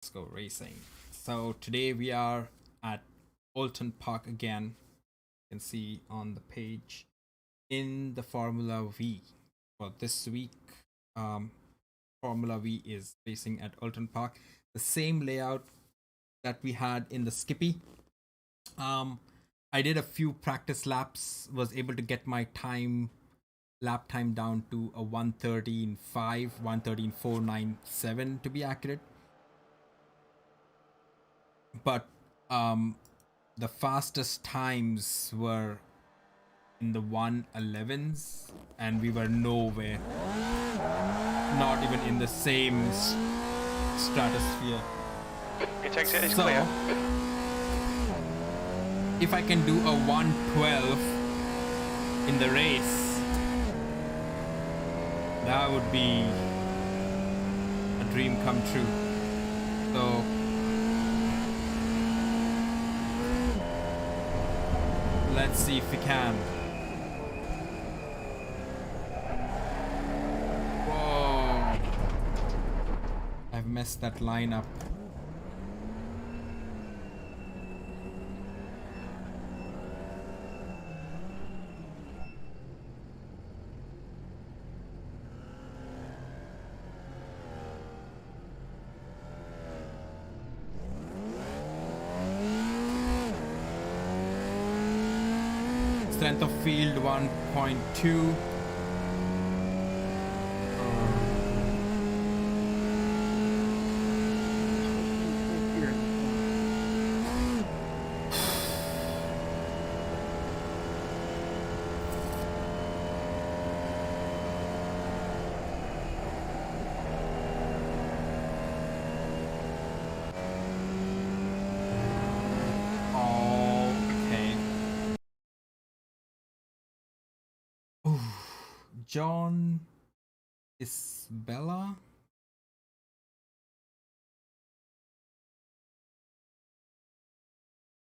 Let's go racing. So today we are at Alton Park again. You can see on the page in the Formula V. For this week, Formula V is racing at Alton Park. The same layout that we had in the Skippy. I did a few practice laps, was able to get my lap time down to a 1:13.5, 1:13.497 to be accurate. But the fastest times were in the 1:11s, and we were nowhere, not even in the same stratosphere. It takes it, it's So clear. if I can do a 1:12 in the race, that would be a dream come true. So let's see if we can. Whoa, I've messed that line up. Strength of field 1.2. John Isabella.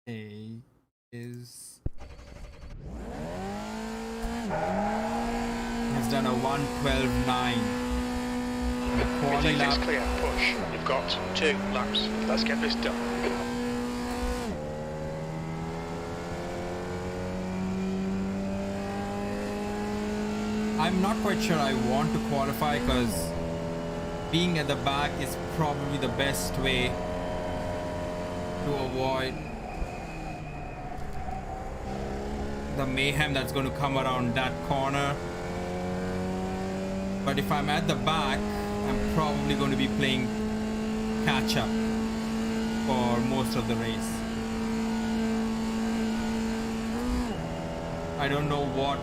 A is has done a 1:12.9. It takes it's clear, push. You've got 2 laps. Let's get this done. I'm not quite sure I want to qualify because being at the back is probably the best way to avoid the mayhem that's going to come around that corner. But if I'm at the back, I'm probably going to be playing catch up for most of the race. I don't know what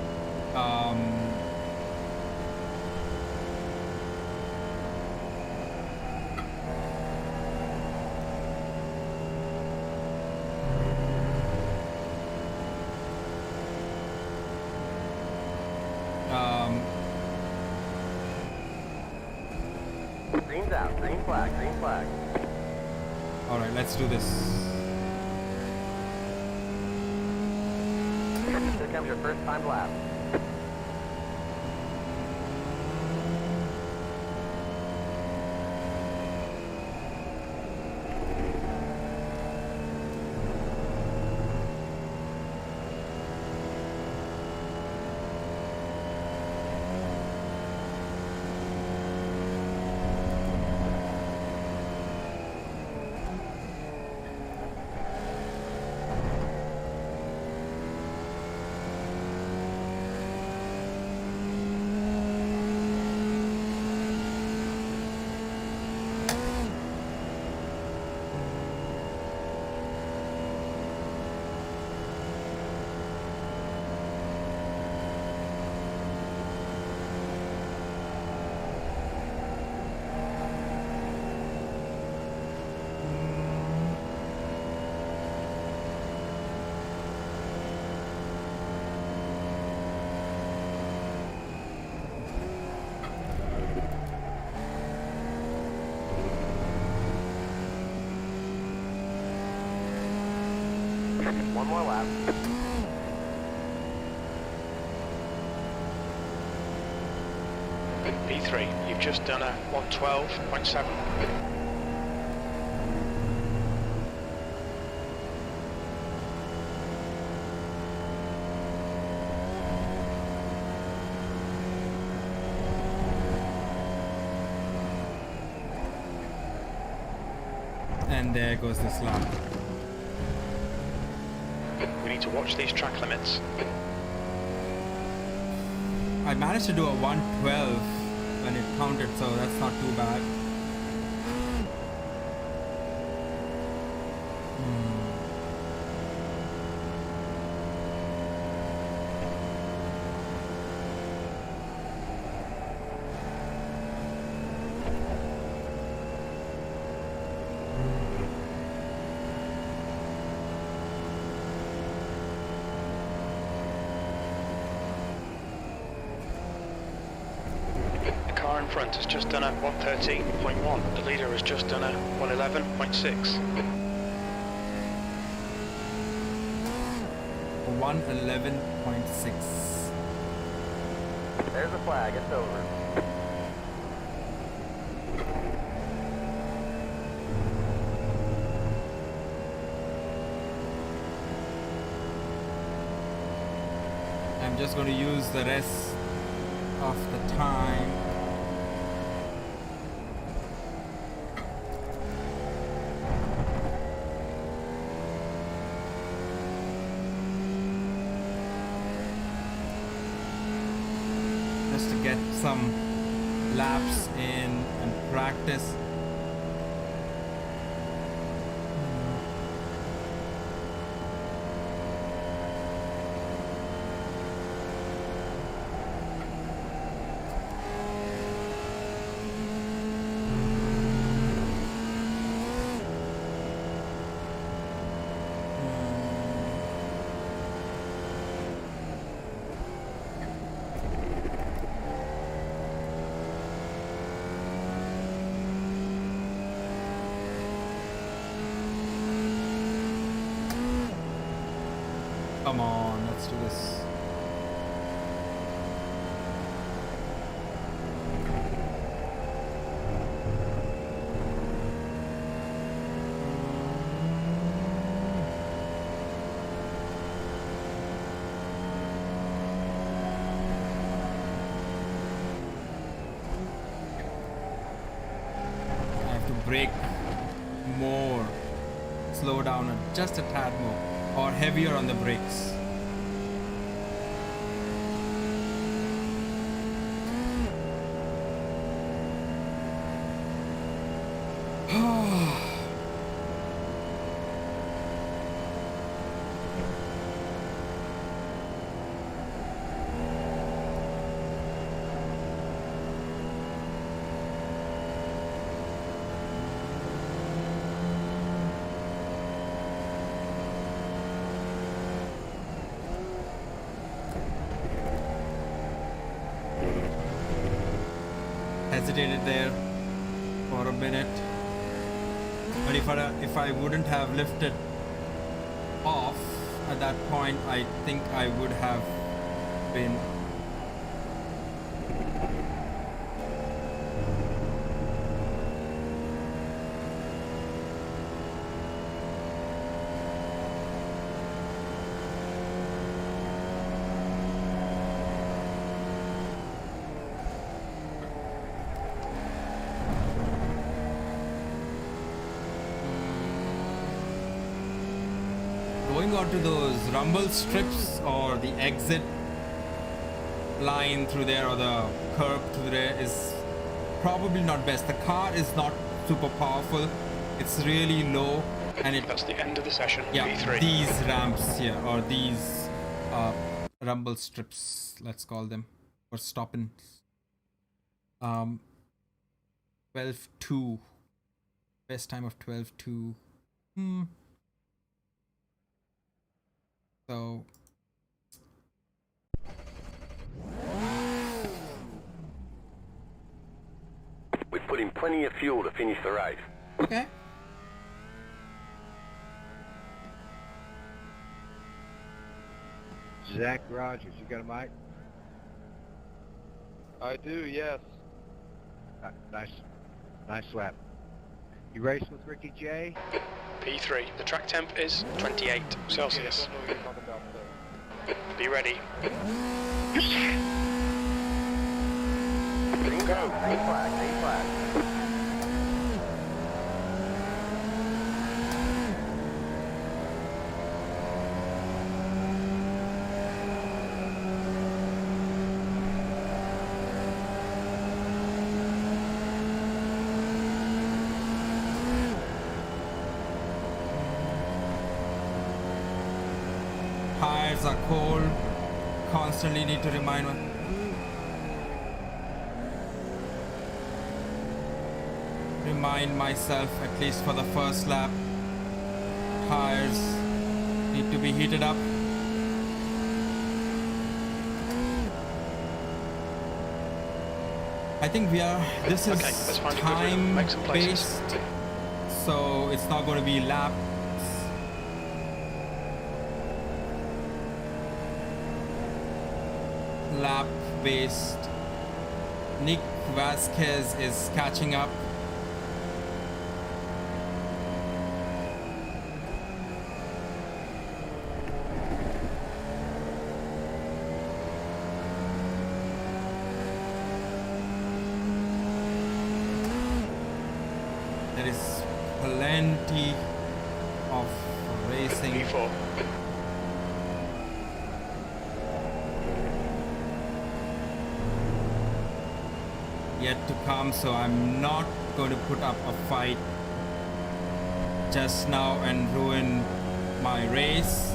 Green's out. Green flag. Green flag. all right, let's do this. Here comes your first time lap. One more lap. P3, you've just done a 112.7. And there goes this lap. We need to watch these track limits. I managed to do a 112 when it counted, so that's not too bad. The car in front has just done a 113.1. The leader has just done a 111.6. 111.6. There's the flag. It's over. I'm just going to use the rest of the time. Just to get some laps in and practice. Come on, let's do this. I have to brake more, slow down just a tad more, or heavier on the brakes. Hesitated there for a minute, but if I wouldn't have lifted off at that point, I think I would have been going onto those rumble strips or the exit line through there or the curb through there is probably not best. The car is not super powerful. It's really low, and That's the end of the session. yeah, P3. these ramps here or these rumble strips, let's call them, or stopping. 12.2, best time of 12.2. So We put in plenty of fuel to finish the race. okay. Zach Rogers, you got a mic? I do, yes. Nice lap. You raced with Ricky J? P3. The track temp is 28 Celsius. I don't know what you're talking about, sir. Be ready. Green flag, green flag. tires are cold. Constantly need to remind myself, at least for the first lap, tires need to be heated up. I think this is time based, so it's not going to be laps. Lap based. Nick Vasquez is catching up. There is plenty of racing. P4. Yet to come, so I'm not going to put up a fight just now and ruin my race.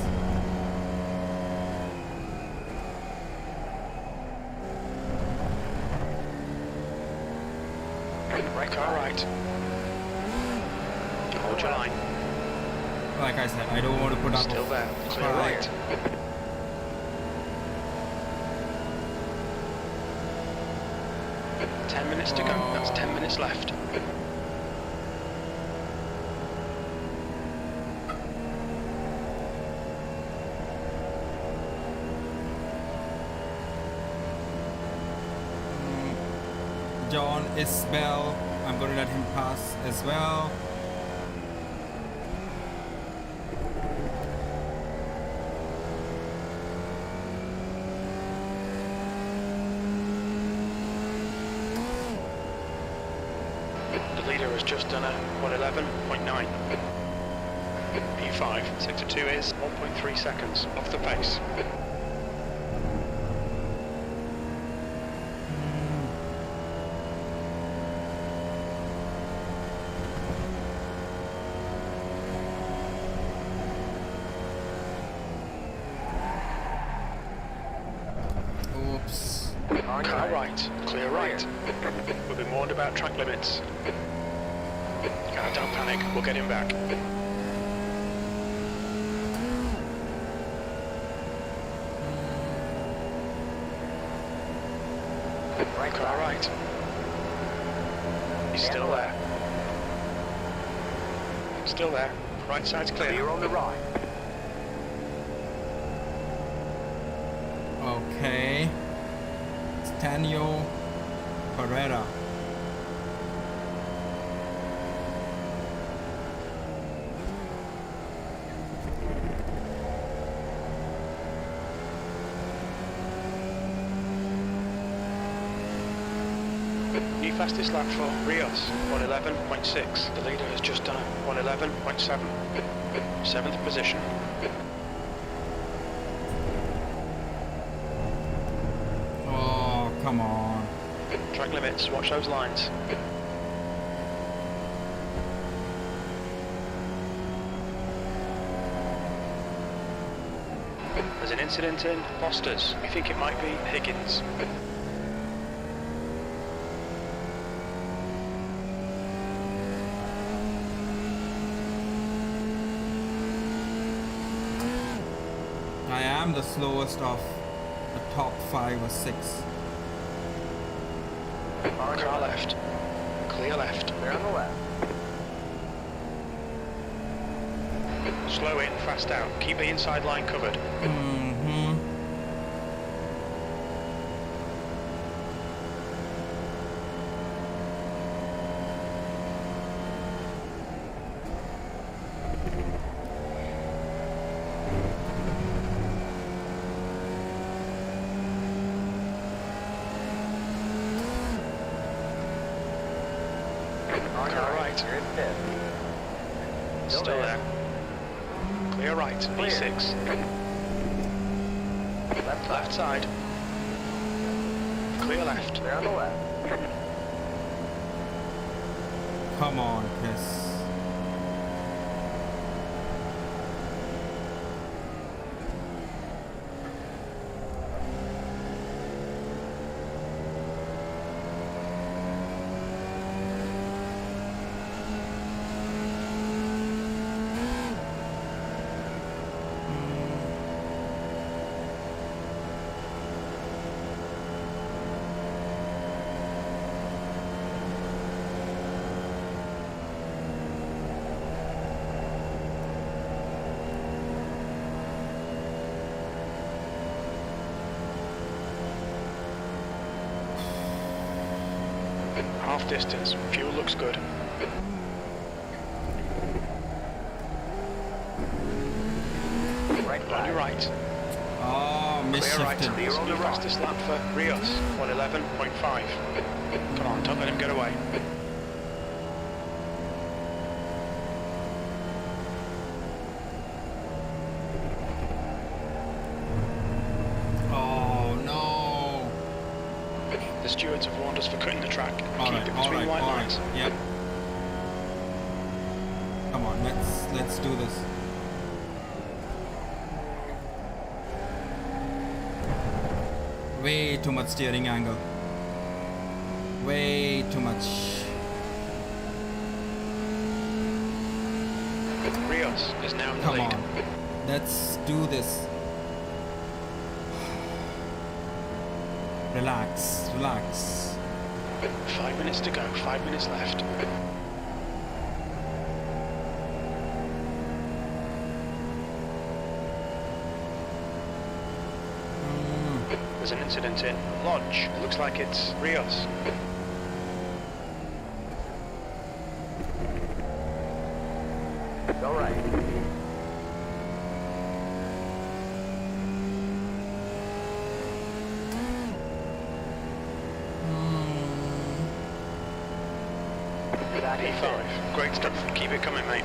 Right car right. Hold your line. Like I said, I don't want to put up Still a there. Clear fight. right. 10 minutes to go. That's 10 minutes left. John Isbell, I'm going to let him pass as well. The leader has just done a 111.9. P5, sector 2 is 1.3 seconds off the pace. Oops. Car right, clear right. We've been warned about track limits. Don't panic, we'll get him back. Right car right. He's still there. Still there. Right side's clear. Clear on the right. Okay. Stanio Pereira. New fastest lap for Rios, 111.6. The leader has just done a 111.7. 7th position. Oh, come on. Track limits, watch those lines. There's an incident in Foster's. We think it might be Higgins. I am the slowest of the top 5 or 6. Car left. Clear left. Clear on the left. Slow in, fast out. Keep the inside line covered. Mm-hmm. Car right. You're in fifth. Still there. Clear right. Clear. B6. Left side. Clear left. Clear on the left. Come on, Chris. 1.5 distance. Fuel looks good. Right On flag. your right. Oh, Clear right. misshifted. Clear on the New right. fastest lap for Rios. 111.5. Come on, don't let him get away. Oh no. The stewards have warned us for cutting the track. Keep Alright, it between white lines. Yep. Come on, let's do this. Way too much steering angle. Way too much. Rios is now in the Come lead. on. Let's do this. Relax, relax. 5 minutes to go, 5 minutes left. There's an incident in Lodge. It looks like it's Rios. Go right. Back in fifth. P5. Great stuff. Keep it coming, mate.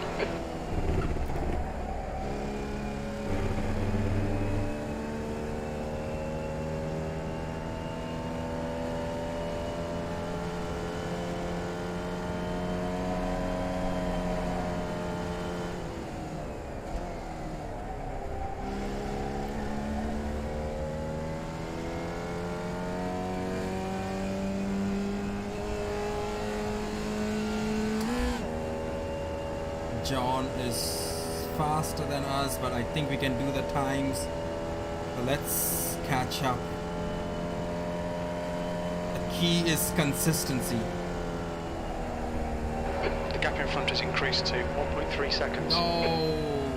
John is faster than us, but I think we can do the times. So let's catch up. The key is consistency. The gap in front has increased to 1.3 seconds. No,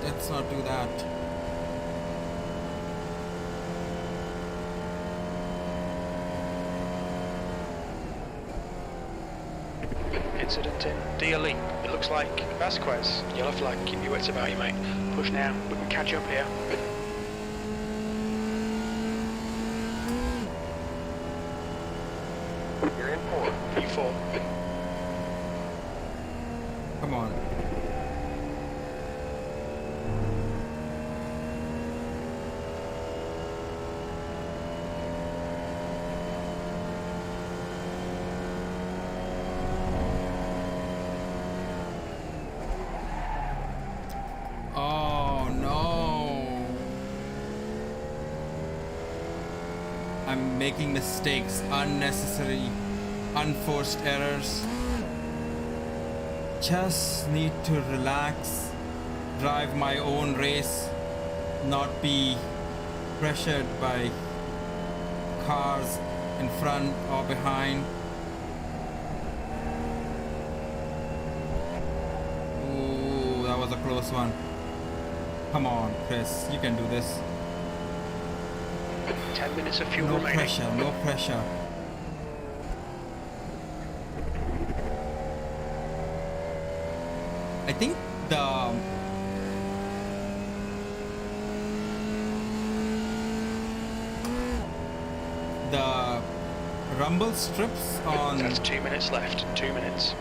let's not do that. Incident in D'Ali. It looks like Vasquez. Yellow flag. Keep your wits about you, mate. Push now. We can catch up here. You're in fourth. P4. Come on. Oh no. I'm making mistakes, unnecessary, unforced errors. Just need to relax, drive my own race, not be pressured by cars in front or behind. Ooh, that was a close one. Come on, Chris, you can do this. 10 minutes of fuel No remaining. pressure, no pressure. I think the rumble strips on That's 2 minutes left. 2 minutes.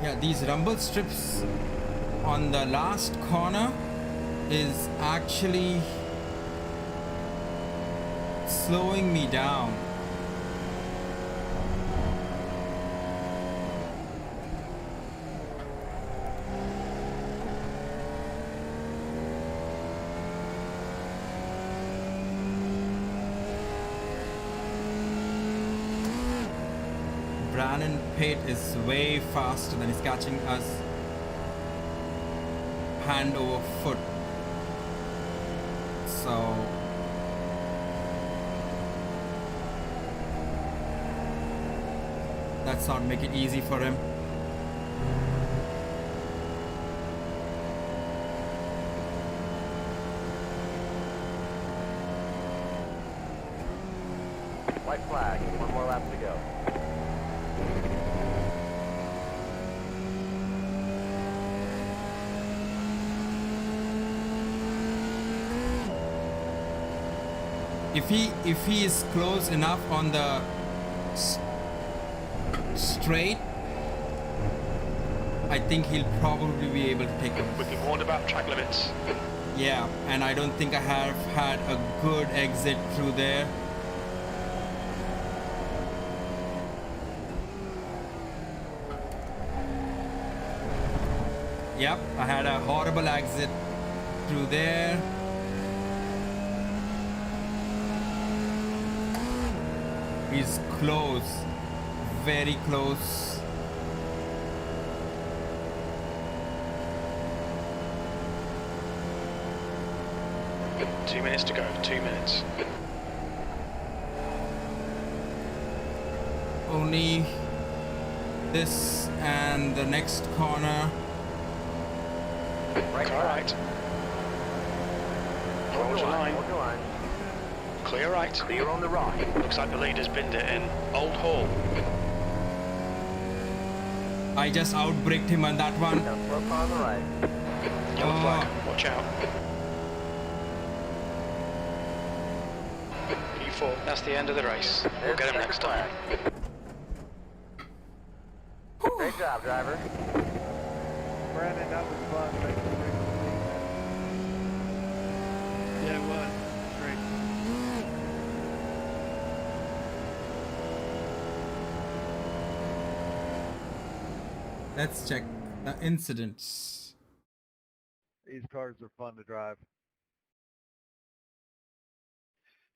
yeah, these rumble strips on the last corner is actually slowing me down. Brannon Pate is way faster than he's catching us hand over foot. So let's not make it easy for him. White flag. One more lap to go. If he is close enough on the s- straight, I think he'll probably be able to take We've him. been warned about track limits. Yeah, and I don't think I have had a good exit through there. Yep, I had a horrible exit through there. He's close, very close. Two minutes to go, 2 minutes. Only this and the next corner. Right Car right. Hold your line. Hold your line. Clear right. Clear on the rock. Looks like the leader's binned it in Old Hall. I just outbraked him on that one. Now slope on the right. Yellow Oh. flag. Watch out. P4. That's the end of the race. We'll There's get him the next checkered time. flag. Great job, driver. Brandon, that was fun. Thank you for Yeah, it was. Great. Let's check the incidents. These cars are fun to drive.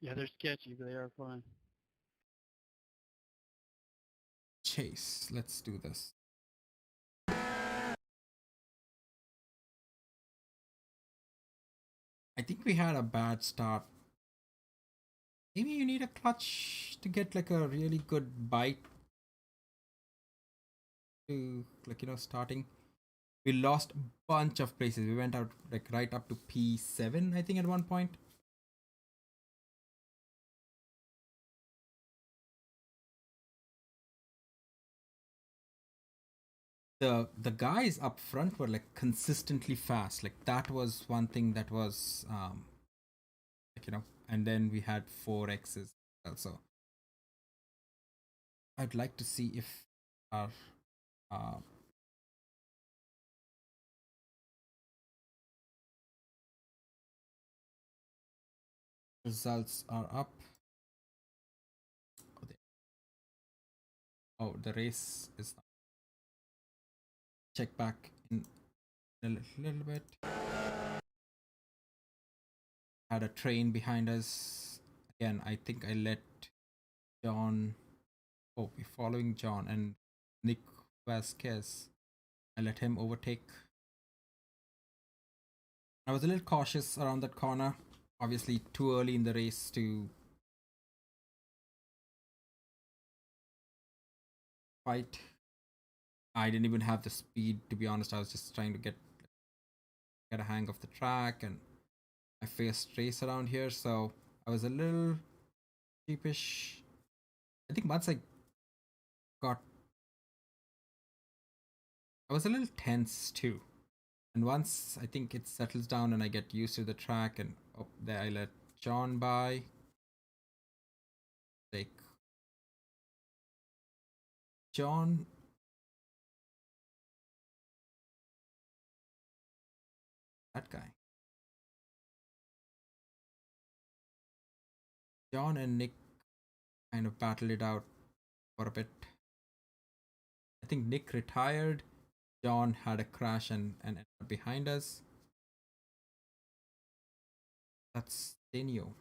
Yeah, they're sketchy, but they are fun. Chase. Let's do this. I think we had a bad start. Maybe you need a clutch to get like a really good bite to, like, starting. We lost a bunch of places. We went out like right up to P7, I think, at one point. The guys up front were like consistently fast. Like that was one thing that was like, and then we had 4X's also. I'd like to see if our uh, results are up. Oh, the race is not. Check back in a little bit. Had a train behind us. Again, I think I let John. Oh, we're following John and Nick Vasquez. I let him overtake. I was a little cautious around that corner. Obviously, too early in the race to fight. I didn't even have the speed, to be honest. I was just trying to get a hang of the track and my first race around here, so I was a little sheepish. I think once got, I was a little tense too. And once I think it settles down and I get used to the track, and oh, there I let John by. Like John, that guy. John and Nick kind of battled it out for a bit. I think Nick retired. John had a crash and ended up behind us. That's Denio.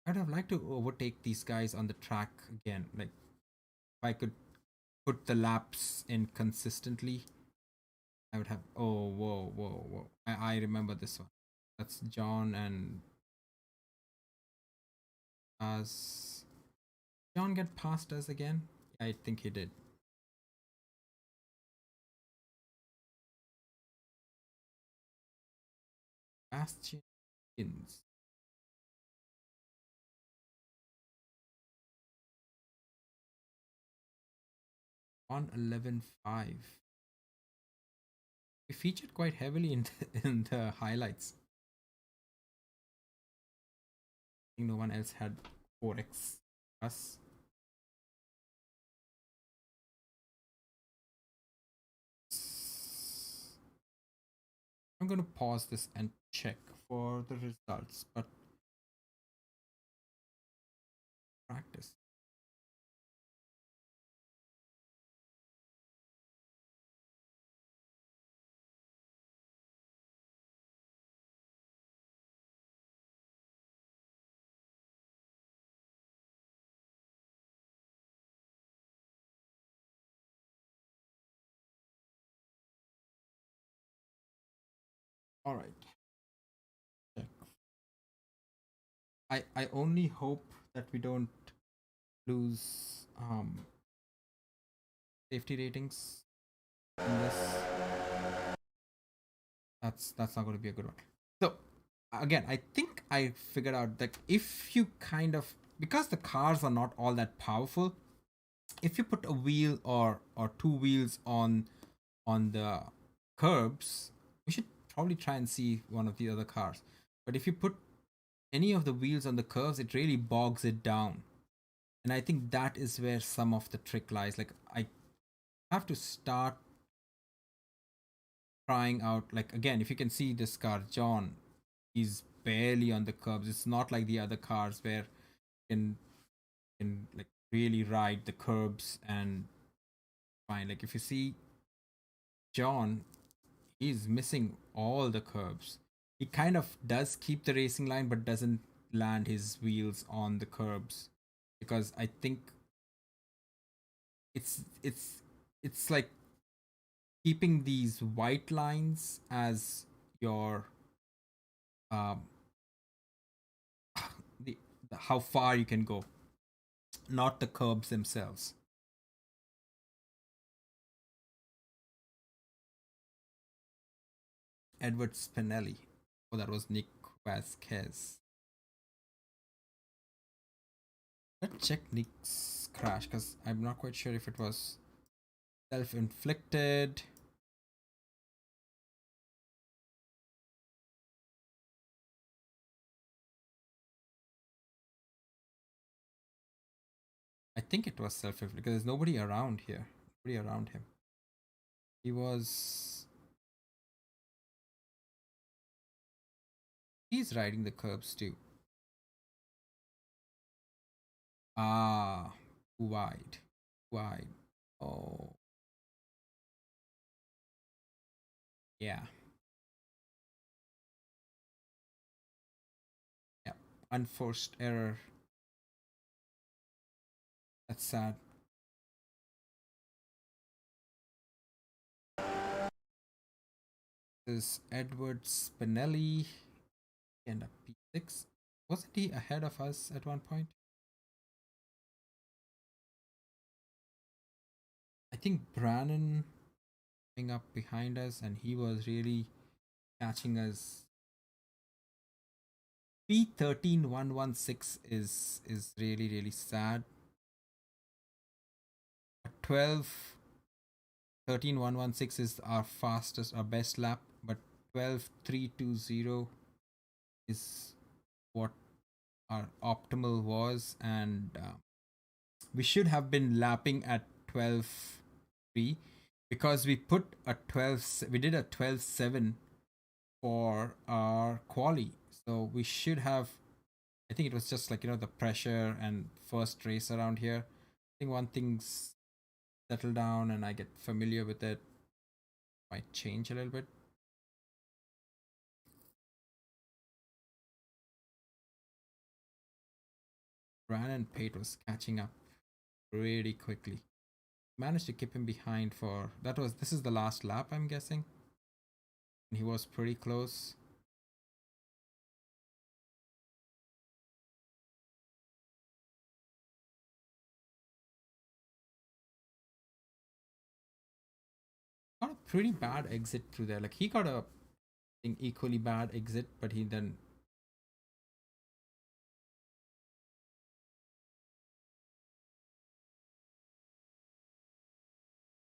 I'd have liked to overtake these guys on the track again. Like, if I could put the laps in consistently, I would have. Oh, whoa, whoa, whoa. I remember this one. That's John and. As John get past us again? I think he did. Bastion wins. 111.5. We featured quite heavily in in the highlights. think no one else had 4x plus. I'm going to pause this and check for the results, but practice. All right. Check. I only hope that we don't lose safety ratings in this. That's not going to be a good one. So again, I think I figured out that if you kind of, because the cars are not all that powerful, if you put a wheel or two wheels on the curbs, we should probably try and see one of the other cars. But if you put any of the wheels on the curves, it really bogs it down. And I think that is where some of the trick lies. Like, I have to start trying out, like, again, if you can see this car, John, he's barely on the curbs. It's not like the other cars where you can like really ride the curbs and fine. Like, if you see John, he's missing all the curbs. He kind of does keep the racing line but doesn't land his wheels on the curbs, because I think it's like keeping these white lines as your um the how far you can go, not the curbs themselves. Edward Spinelli. Oh, that was Nick Vasquez. Let's check Nick's crash, because I'm not quite sure if it was self-inflicted. I think it was self-inflicted because there's nobody around here. Nobody around him. He was. He's riding the curbs too. Ah, too wide. Wide. Oh. Yeah. Yeah. Unforced error. That's sad. This is Edward Spinelli. And a P6. Wasn't he ahead of us at one point? I think Brannon coming up behind us, and he was really catching us. P13116 is really sad. 12 13116 is our fastest, our best lap, but 12320 is what our optimal was, and we should have been lapping at 12.3 because we put a 12. We did a 12.7 for our quali, so we should have. I think it was just like, the pressure and first race around here. I think one thing's settle down and I get familiar with it, might change a little bit. Brandon Pate was catching up really quickly. Managed to keep him behind for this is the last lap, I'm guessing. And he was pretty close. Got a pretty bad exit through there. Like, he got a equally bad exit, but he then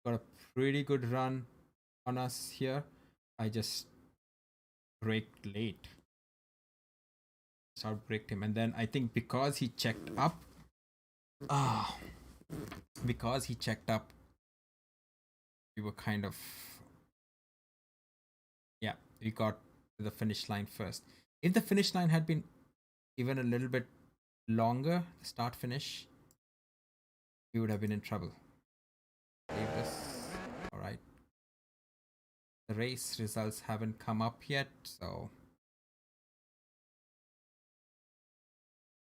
got a pretty good run on us here. I just braked late. outbraked him, and then I think because he checked up, because he checked up, we were kind of, yeah, we got to the finish line first. If the finish line had been even a little bit longer, start finish, we would have been in trouble. Leave this. All right. The race results haven't come up yet, so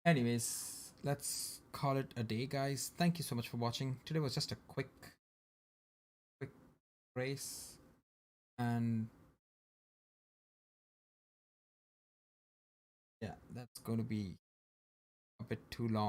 anyways, let's call it a day, guys. Thank you so much for watching. Today was just a quick race, and yeah, that's going to be a bit too long.